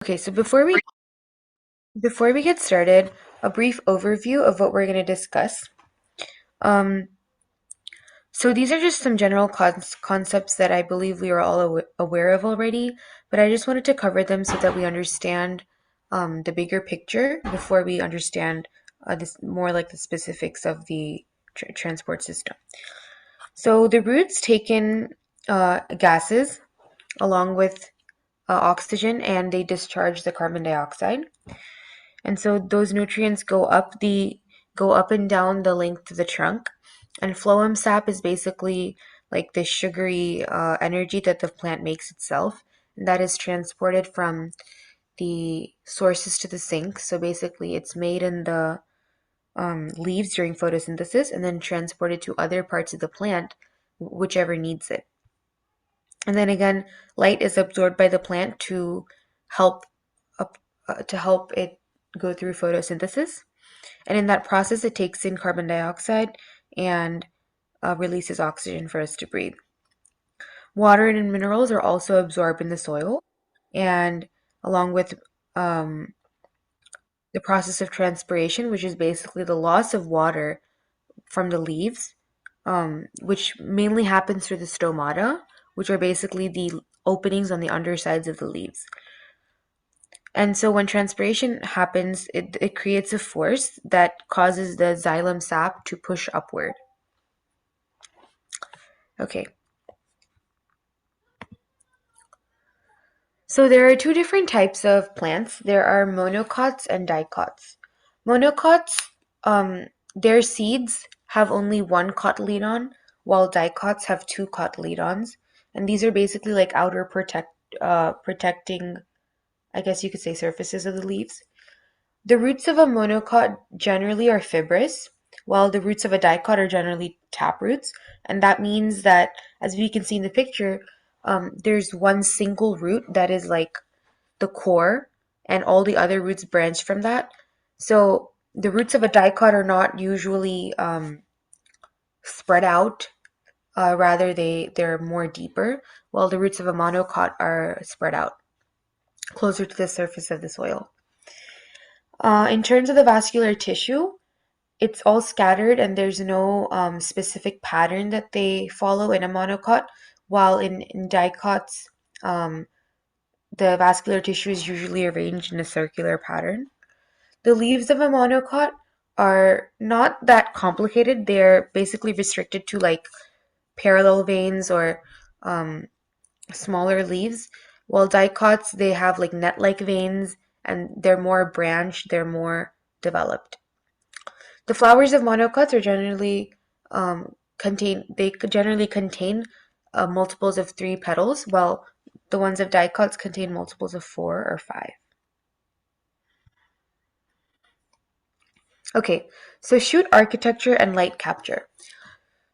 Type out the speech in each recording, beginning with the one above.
Okay, so before we get started, a brief overview of what we're going to discuss. Um, so these are just some general concepts that I believe we are all aware of already, but I just wanted to cover them so that we understand the bigger picture before we understand this more like the specifics of the transport system. So the roots take in gases along with oxygen, and they discharge the carbon dioxide. And so those nutrients go up and down the length of the trunk. And phloem sap is basically like the sugary energy that the plant makes itself, and that is transported from the sources to the sink. So basically, it's made in the leaves during photosynthesis and then transported to other parts of the plant, whichever needs it. And then again, light is absorbed by the plant help to help it go through photosynthesis. And in that process, it takes in carbon dioxide and releases oxygen for us to breathe. Water and minerals are also absorbed in the soil, and along with um, the process of transpiration, which is basically the loss of water from the leaves, which mainly happens through the stomata, which are basically the openings on the undersides of the leaves. And so when transpiration happens, it creates a force that causes the xylem sap to push upward. Okay, so there are two different types of plants. There are monocots and dicots. Monocots, their seeds have only one cotyledon, while dicots have two cotyledons. And these are basically like outer protecting, I guess you could say, surfaces of the leaves. The roots of a monocot generally are fibrous, while the roots of a dicot are generally taproots. And that means that, as we can see in the picture, there's one single root that is like the core, and all the other roots branch from that. So the roots of a dicot are not usually spread out. Rather, they're more deeper, while the roots of a monocot are spread out closer to the surface of the soil. In terms of the vascular tissue, it's all scattered and there's no specific pattern that they follow in a monocot, while in dicots, um, the vascular tissue is usually arranged in a circular pattern. The leaves of a monocot are not that complicated. They're basically restricted to like parallel veins or um, smaller leaves, while dicots, they have like net-like veins and they're more branched, they're more developed. The flowers of monocots are generally generally contain multiples of three petals, while the ones of dicots contain multiples of four or five. Okay, so shoot architecture and light capture.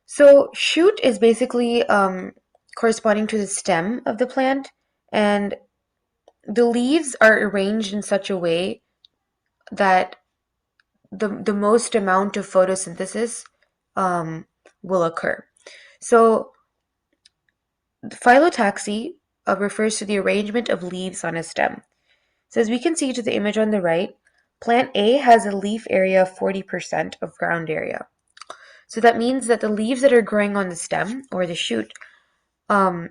So shoot is basically corresponding to the stem of the plant, and the leaves are arranged in such a way that the most amount of photosynthesis um, will occur. So phyllotaxy refers to the arrangement of leaves on a stem. So as we can see to the image on the right, plant A has a leaf area of 40% of ground area. So that means that the leaves that are growing on the stem or the shoot um,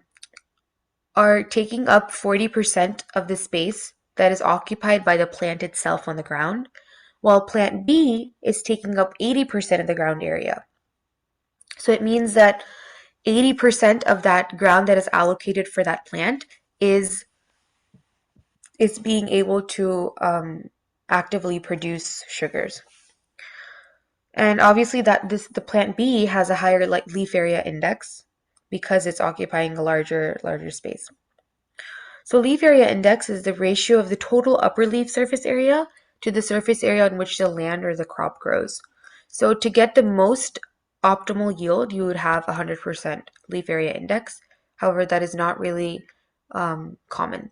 are taking up 40% of the space that is occupied by the plant itself on the ground, while plant B is taking up 80% of the ground area. So it means that 80% of that ground that is allocated for that plant is being able to actively produce sugars. And obviously the plant B has a higher like leaf area index because it's occupying a larger space. So leaf area index is the ratio of the total upper leaf surface area to the surface area on which the land or the crop grows. So to get the most optimal yield, you would have 100% leaf area index. However, that is not really common.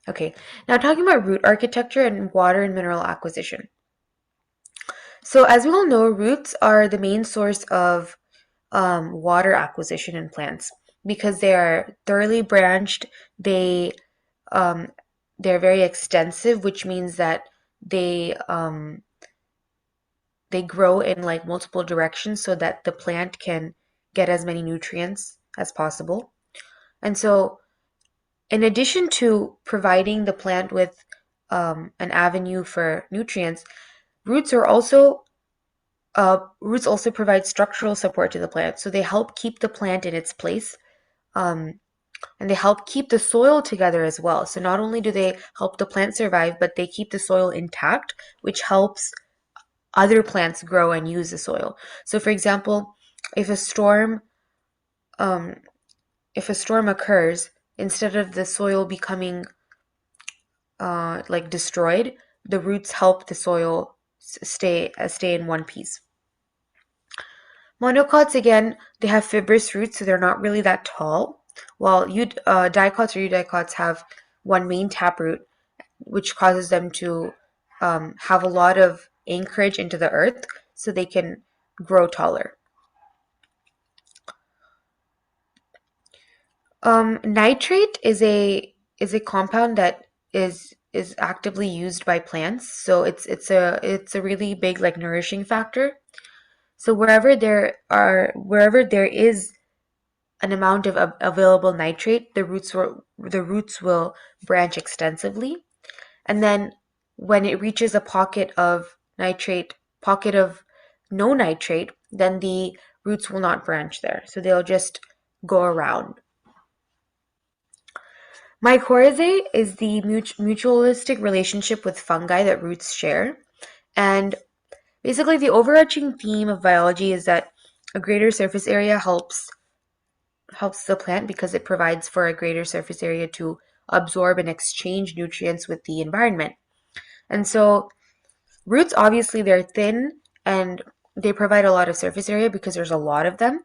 Okay, now talking about root architecture and water and mineral acquisition. So as we all know, roots are the main source of water acquisition in plants because they are thoroughly branched. Um, they're very extensive, which means that they grow in like multiple directions so that the plant can get as many nutrients as possible. And so, in addition to providing the plant with an avenue for nutrients, roots are also roots also provide structural support to the plant. So they help keep the plant in its place, um, and they help keep the soil together as well. So not only do they help the plant survive, but they keep the soil intact, which helps other plants grow and use the soil. So, for example, if a storm um, if a storm occurs, instead of the soil becoming like destroyed, the roots help the soil stay in one piece. Monocots, again, they have fibrous roots, so they're not really that tall. While dicots or eudicots have one main taproot, which causes them to have a lot of anchorage into the earth, so they can grow taller. Nitrate is a compound that is actively used by plants, so it's a really big like nourishing factor. So wherever there is an amount of available nitrate, the roots will branch extensively, and then when it reaches a pocket of no nitrate, then the roots will not branch there, so they'll just go around. Mycorrhizae is the mutualistic relationship with fungi that roots share. And basically, the overarching theme of biology is that a greater surface area helps the plant because it provides for a greater surface area to absorb and exchange nutrients with the environment. And so roots, obviously, they're thin and they provide a lot of surface area because there's a lot of them.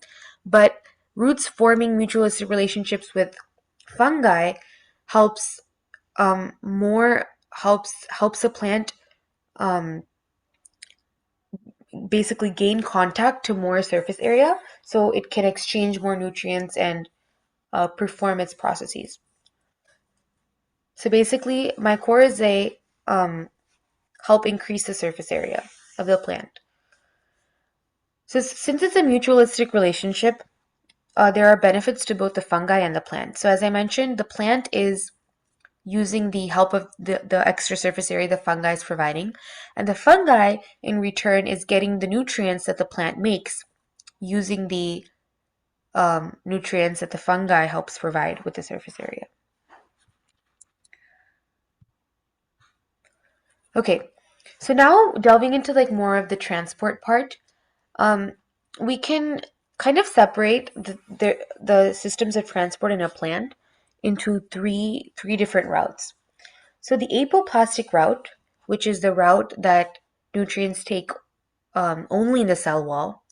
But roots forming mutualistic relationships with fungi helps more helps a plant um, basically gain contact to more surface area so it can exchange more nutrients and perform its processes. So basically, mycorrhizae help increase the surface area of the plant. So since it's a mutualistic relationship, there are benefits to both the fungi and the plant. So as I mentioned, the plant is using the help of the extra surface area the fungi is providing. And the fungi, in return, is getting the nutrients that the plant makes using the nutrients that the fungi helps provide with the surface area. Okay, so now delving into like more of the transport part, um, we can kind of separate the systems of transport in a plant into three different routes. So the apoplastic route, which is the route that nutrients take only in the cell wall,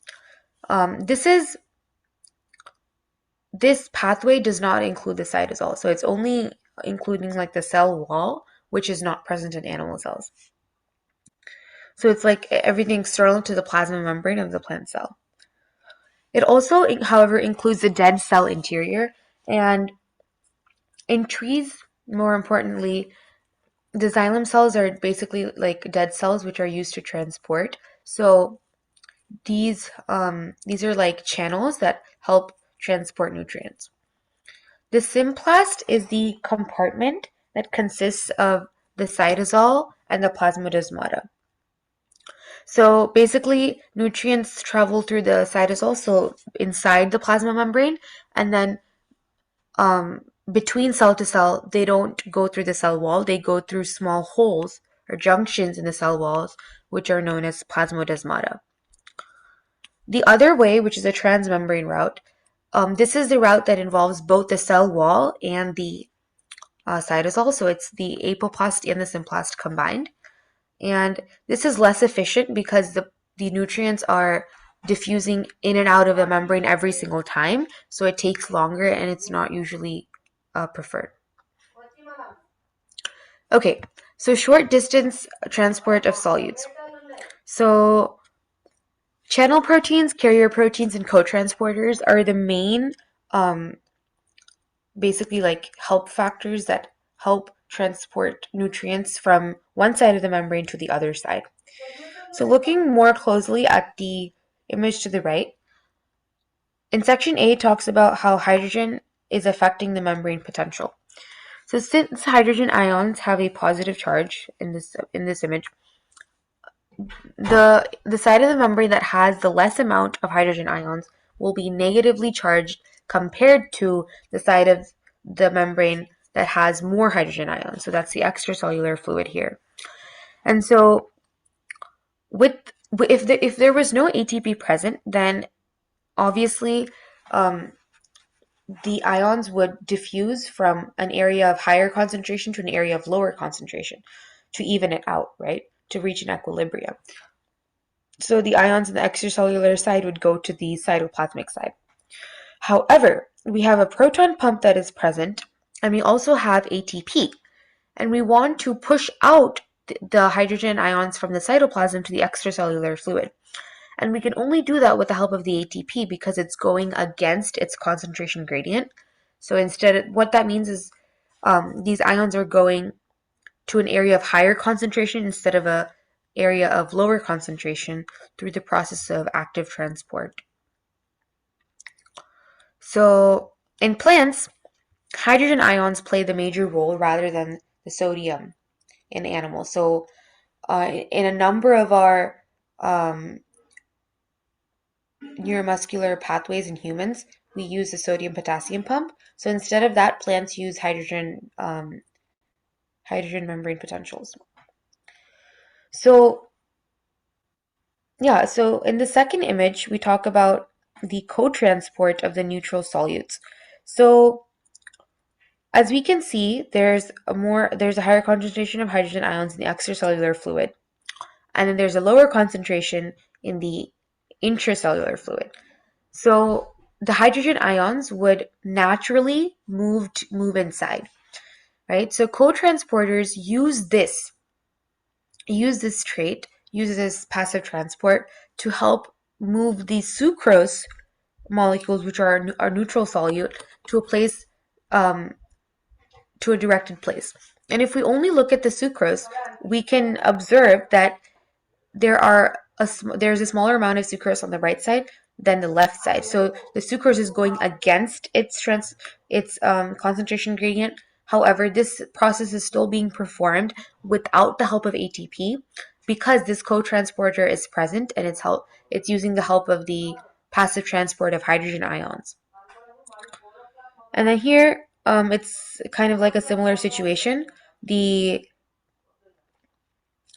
this pathway does not include the cytosol, so it's only including like the cell wall, which is not present in animal cells. So it's like everything external to the plasma membrane of the plant cell. It also, however, includes the dead cell interior, and in trees, more importantly, the xylem cells are basically like dead cells which are used to transport. So these are like channels that help transport nutrients. The symplast is the compartment that consists of the cytosol and the plasmodesmata. So basically, nutrients travel through the cytosol, so inside the plasma membrane, and then between cell to cell, they don't go through the cell wall, they go through small holes or junctions in the cell walls, which are known as plasmodesmata. The other way, which is a transmembrane route, this is the route that involves both the cell wall and the cytosol, so it's the apoplast and the symplast combined. And this is less efficient because the nutrients are diffusing in and out of the membrane every single time, so it takes longer and it's not usually preferred. Okay, so short distance transport of solutes. So Channel proteins, carrier proteins, and cotransporters are the main, basically like help factors that help transport nutrients from one side of the membrane to the other side. So looking more closely at the image to the right, in section A talks about how hydrogen is affecting the membrane potential. So since hydrogen ions have a positive charge in this image, the side of the membrane that has the less amount of hydrogen ions will be negatively charged compared to the side of the membrane that has more hydrogen ions. So that's the extracellular fluid here. And so if there was no ATP present, then obviously the ions would diffuse from an area of higher concentration to an area of lower concentration to even it out, right? To reach an equilibrium. So the ions on the extracellular side would go to the cytoplasmic side. However, we have a proton pump that is present, and we also have ATP. And we want to push out the hydrogen ions from the cytoplasm to the extracellular fluid. And we can only do that with the help of the ATP because it's going against its concentration gradient. So instead, what that means is these ions are going to an area of higher concentration instead of a area of lower concentration through the process of active transport. So in plants, hydrogen ions play the major role rather than the sodium in animals. So in a number of our neuromuscular pathways in humans, we use the sodium-potassium pump. So instead of that, plants use hydrogen membrane potentials. So yeah, so in the second image, we talk about the co-transport of the neutral solutes. So as we can see, there's a higher concentration of hydrogen ions in the extracellular fluid, and then there's a lower concentration in the intracellular fluid. So the hydrogen ions would naturally move inside, right? So co-transporters use this trait, use this passive transport to help move the sucrose molecules, which are our neutral solute, to a place, to a directed place. And if we only look at the sucrose, we can observe that there's a smaller amount of sucrose on the right side than the left side. So the sucrose is going against its concentration gradient. However, this process is still being performed without the help of ATP because this co-transporter is present and it's using the help of the passive transport of hydrogen ions. And then here, it's kind of like a similar situation. The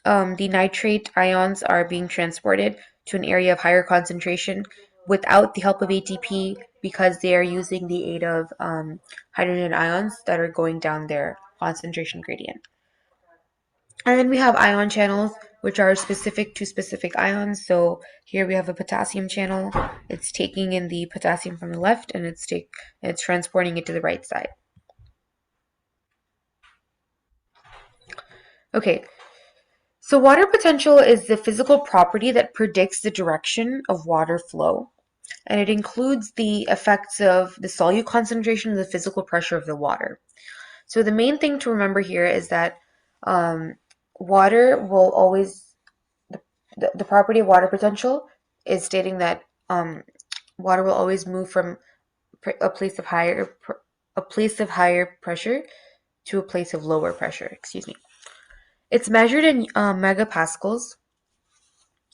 nitrate ions are being transported to an area of higher concentration without the help of ATP because they are using the aid of hydrogen ions that are going down their concentration gradient. And then we have ion channels, which are specific to specific ions. So here we have a potassium channel. It's taking in the potassium from the left and it's transporting it to the right side. Okay, so water potential is the physical property that predicts the direction of water flow, and it includes the effects of the solute concentration and the physical pressure of the water. So the main thing to remember here is that water will always, the property of water potential is stating that water will always move from a place of higher pressure to a place of lower pressure. Excuse me. It's measured in megapascals,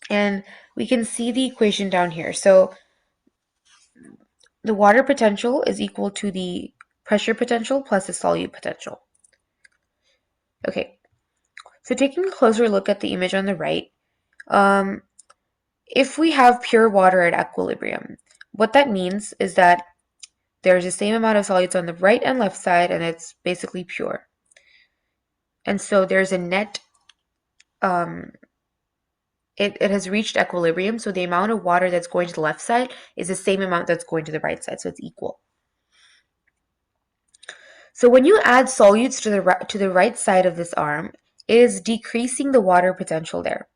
and we can see the equation down here. So the water potential is equal to the pressure potential plus the solute potential. Okay, so taking a closer look at the image on the right, if we have pure water at equilibrium, what that means is that there's the same amount of solutes on the right and left side, and it's basically pure. And so there's a net, it has reached equilibrium, so the amount of water that's going to the left side is the same amount that's going to the right side, so it's equal. So when you add solutes to the right side of this arm, it is decreasing the water potential there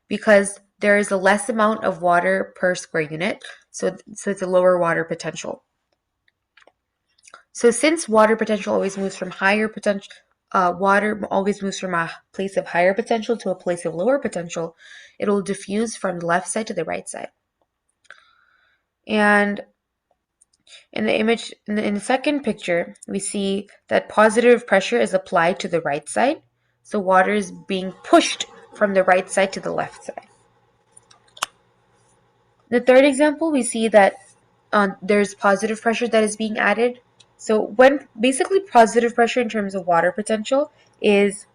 because there is a less amount of water per square unit, so it's a lower water potential. So since water potential always moves from higher potential, water always moves from a place of higher potential to a place of lower potential, it will diffuse from the left side to the right side. And in the image, in the second picture, we see that positive pressure is applied to the right side. So water is being pushed from the right side to the left side. The third example, we see that there's positive pressure that is being added. So when basically positive pressure in terms of water potential is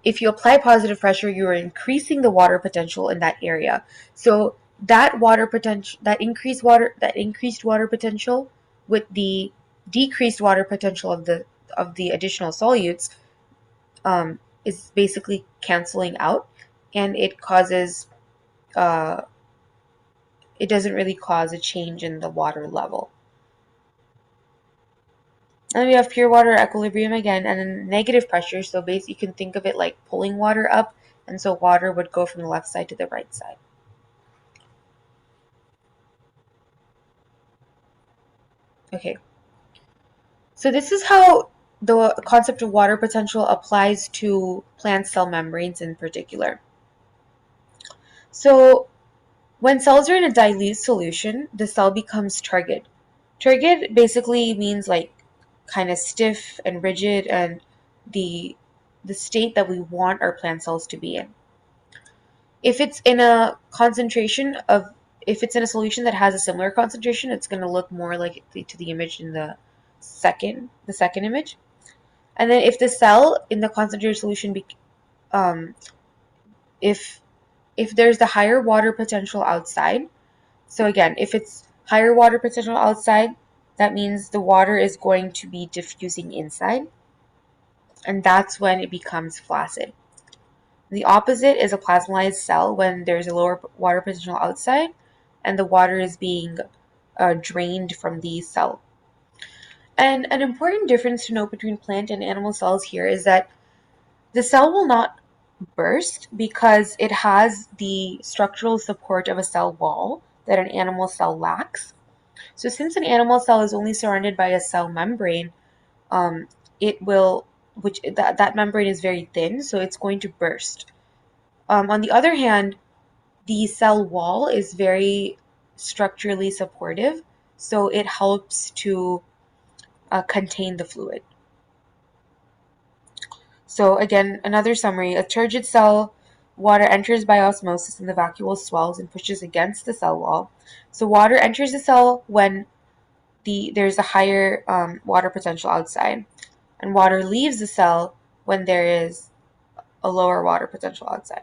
if you apply positive pressure, you are increasing the water potential in that area. So that water potential, that increased water potential with the decreased water potential of the additional solutes is basically canceling out, and uh, it doesn't really cause a change in the water level. And we have pure water equilibrium again, and then negative pressure. So basically, you can think of it like pulling water up, and so water would go from the left side to the right side. Okay, so this is how the concept of water potential applies to plant cell membranes in particular. So when cells are in a dilute solution, the cell becomes turgid. Turgid basically means like kind of stiff and rigid, and the state that we want our plant cells to be in. If it's in a concentration of if it's in a solution that has a similar concentration, it's going to look more like to the image in the second image. And then if the cell in the concentrated solution, um, if there's the higher water potential outside, so again, if it's higher water potential outside, that means the water is going to be diffusing inside, and that's when it becomes flaccid. The opposite is a plasmolized cell when there's a lower water potential outside and the water is being drained from the cell. And an important difference to note between plant and animal cells here is that the cell will not burst because it has the structural support of a cell wall that an animal cell lacks. So since an animal cell is only surrounded by a cell membrane, it will, which that membrane is very thin, so it's going to burst. On the other hand, the cell wall is very structurally supportive, so it helps to contain the fluid. So again, another summary, a turgid cell, water enters by osmosis and the vacuole swells and pushes against the cell wall. So water enters the cell when there's a higher water potential outside, and water leaves the cell when there is a lower water potential outside.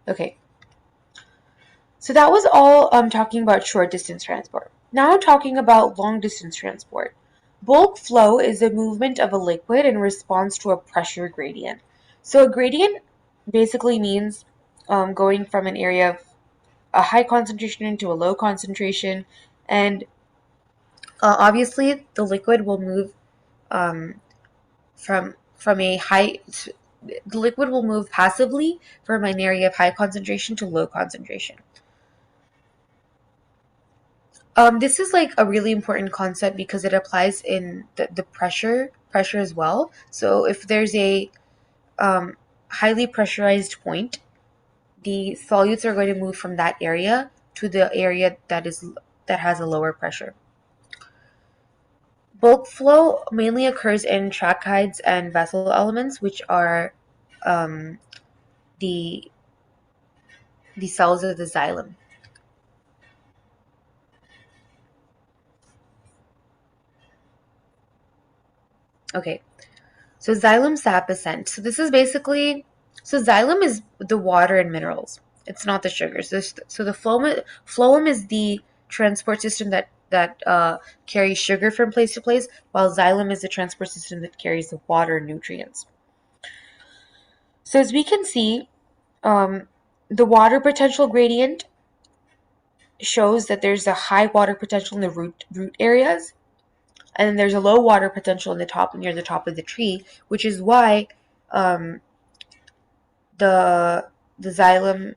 Okay, so that was all talking about short distance transport. Now talking about long distance transport. Bulk flow is the movement of a liquid in response to a pressure gradient. So a gradient basically means going from an area of a high concentration into a low concentration, and obviously the liquid will move um, from a high the liquid will move passively from an area of high concentration to low concentration. This is like a really important concept because it applies in the pressure as well. So if there's a highly pressurized point, the solutes are going to move from that area to the area that has a lower pressure. Bulk flow mainly occurs in tracheids and vessel elements, which are um, the cells of the xylem. Okay, so xylem sap ascent. So this is basically, so xylem is the water and minerals. It's not the sugars. So the phloem is the transport system that carries sugar from place to place, while xylem is the transport system that carries the water and nutrients. So as we can see, the water potential gradient shows that there's a high water potential in the root areas, and then there's a low water potential in the top near the top of the tree, which is why um, the the xylem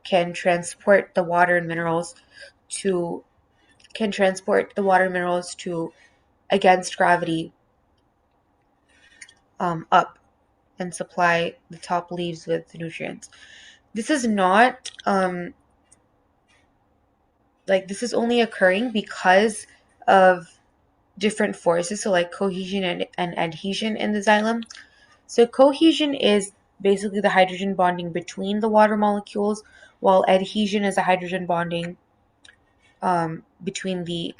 can transport the water and minerals to against gravity up and supply the top leaves with nutrients. This is not this is only occurring because of different forces, so like cohesion and adhesion in the xylem. So cohesion is basically the hydrogen bonding between the water molecules, while adhesion is a hydrogen bonding between the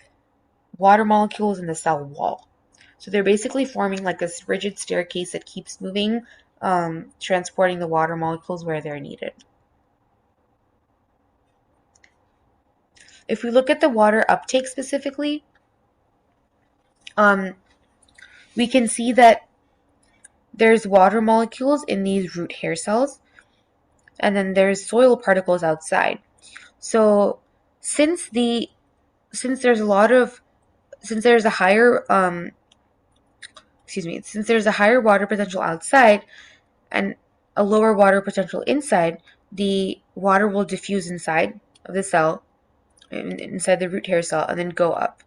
water molecules and the cell wall. So they're basically forming like this rigid staircase that keeps moving, transporting the water molecules where they're needed. If we look at the water uptake specifically, we can see that there's water molecules in these root hair cells, and then there's soil particles outside. So since the since there's a lot of since there's a higher since there's a higher water potential outside and a lower water potential inside, the water will diffuse inside of the cell, inside the root hair cell, and then go up.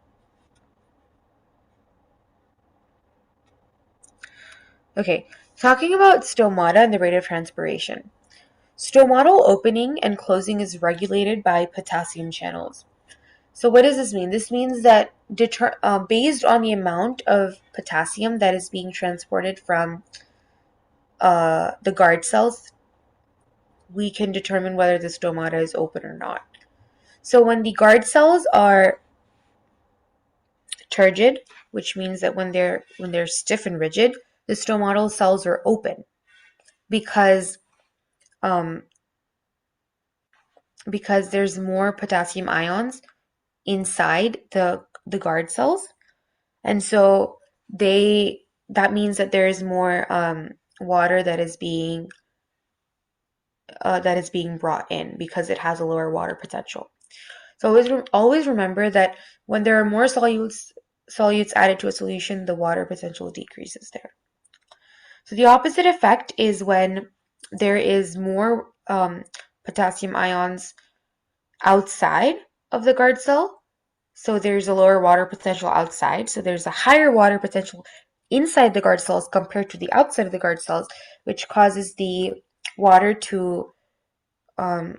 Okay, talking about stomata and the rate of transpiration. Stomatal opening and closing is regulated by potassium channels. So what does this mean? This means that based on the amount of potassium that is being transported from the guard cells, we can determine whether the stomata is open or not. So when the guard cells are turgid, which means that when they're stiff and rigid, the stomatal cells are open because um, because there's more potassium ions inside the guard cells, and so they that means that there is more water that is being brought in because it has a lower water potential. So always remember that when there are more solutes added to a solution, the water potential decreases there. So the opposite effect is when there is more potassium ions outside of the guard cell. So there's a lower water potential outside. So there's a higher water potential inside the guard cells compared to the outside of the guard cells, which causes the water to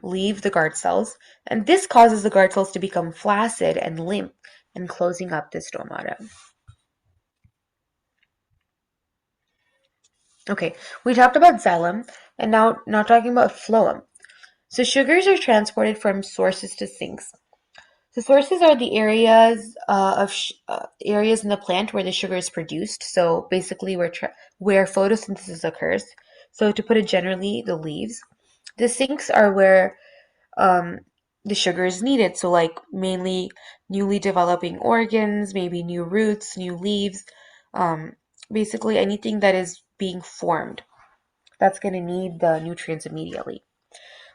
leave the guard cells. And this causes the guard cells to become flaccid and limp and closing up the stomata. Okay, we talked about xylem and now talking about phloem. So sugars are transported from sources to sinks. The sources are the areas in the plant where the sugar is produced. So basically, where photosynthesis occurs. So to put it generally, the leaves. The sinks are where um, the sugar is needed. So like mainly newly developing organs, maybe new roots, new leaves. Um, Basically anything that is being formed that's going to need the nutrients immediately.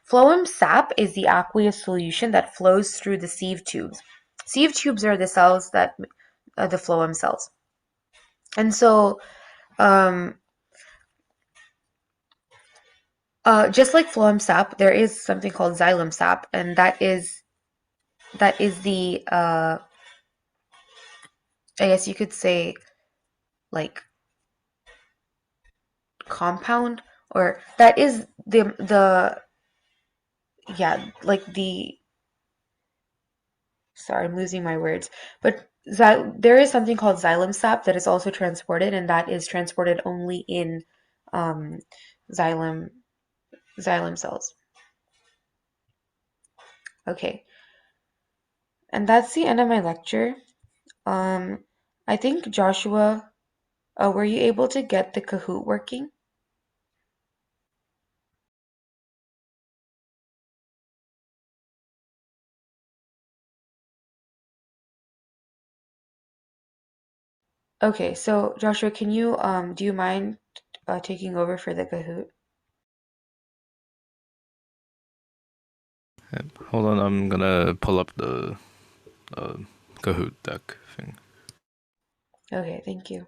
Phloem sap is the aqueous solution that flows through the sieve tubes. Sieve tubes are the cells that the phloem cells. And so, um, just like phloem sap, there is something called xylem sap, and that is the I guess you could say like compound, or that is the yeah like the sorry, I'm losing my words. But there is something called xylem sap that is also transported, and that is transported only in um, xylem xylem cells. Okay, and that's the end of my lecture. Um, I think Joshua, were you able to get the Kahoot working? Okay, so Joshua, can you do you mind taking over for the Kahoot? Hold on, I'm gonna pull up the uh, Kahoot deck thing. Okay, thank you.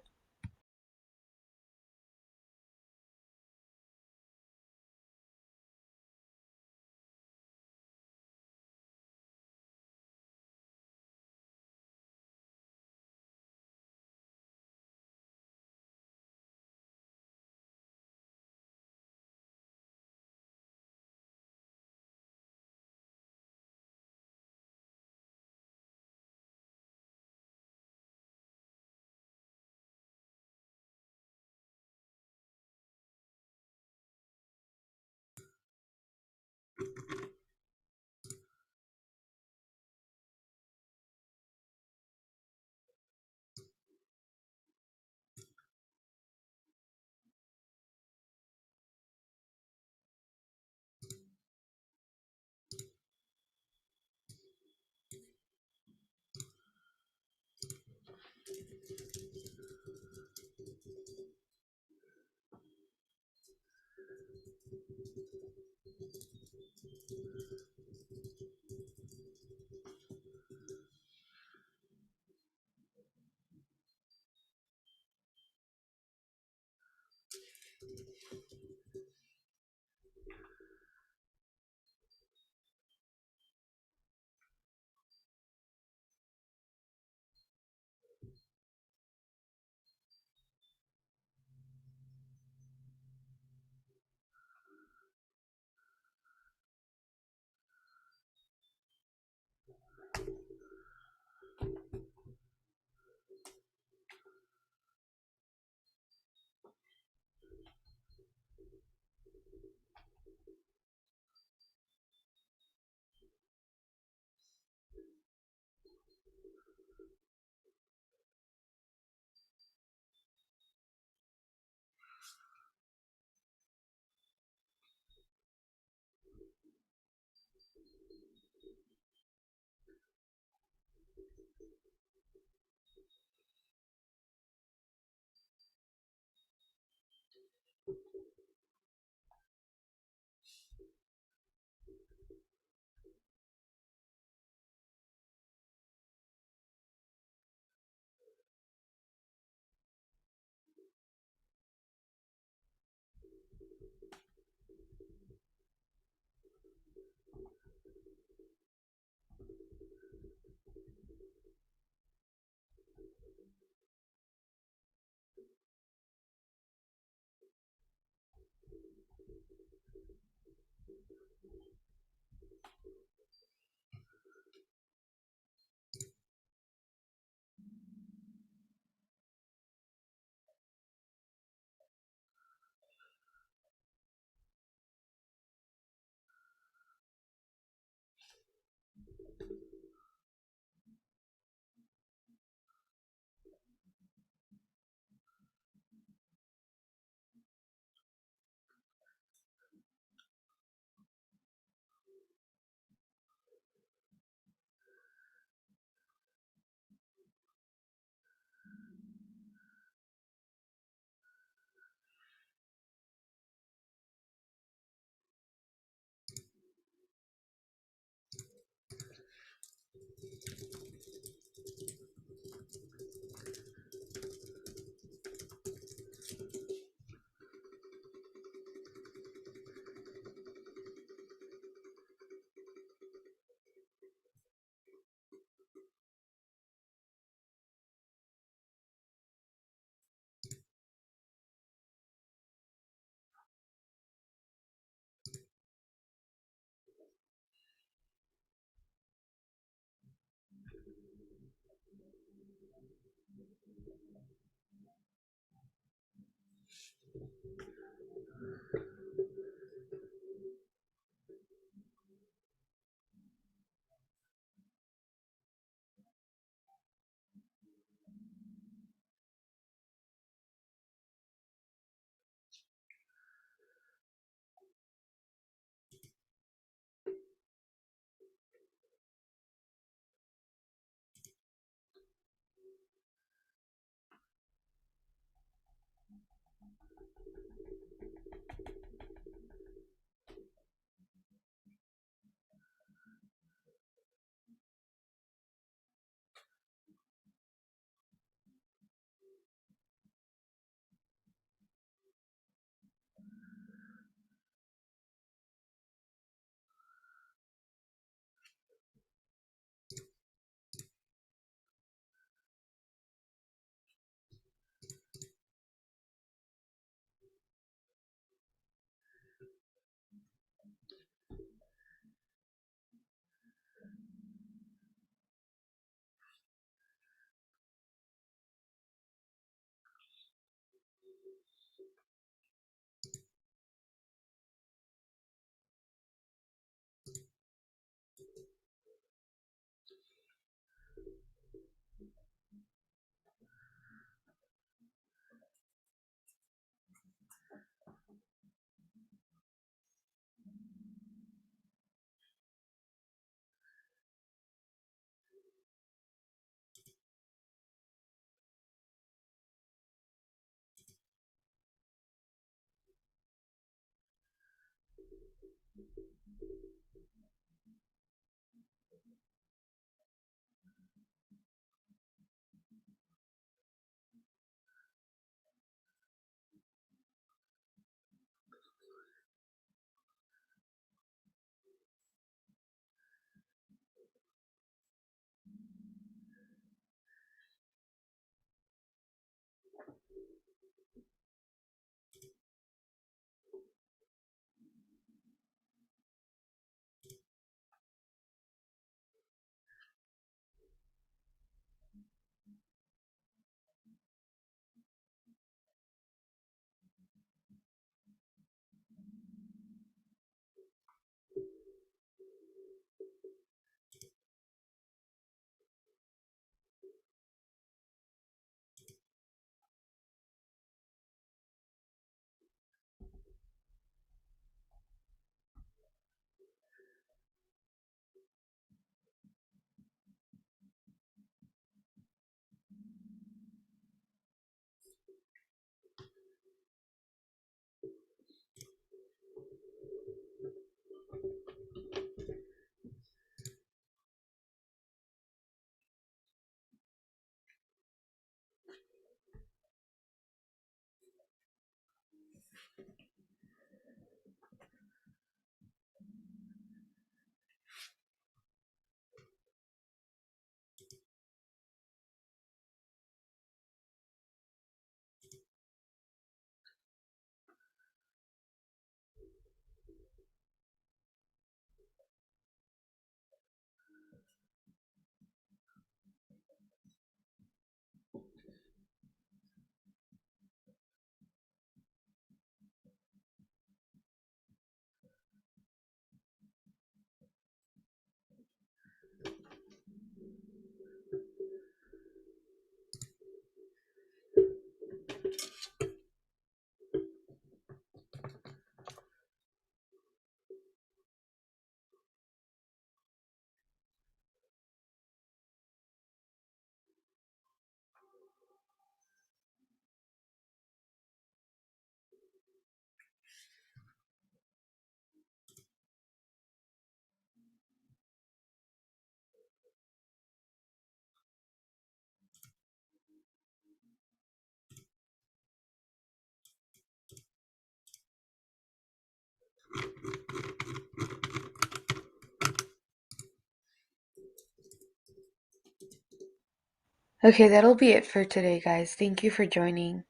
Okay, that'll be it for today, guys. Thank you for joining.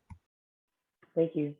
Thank you.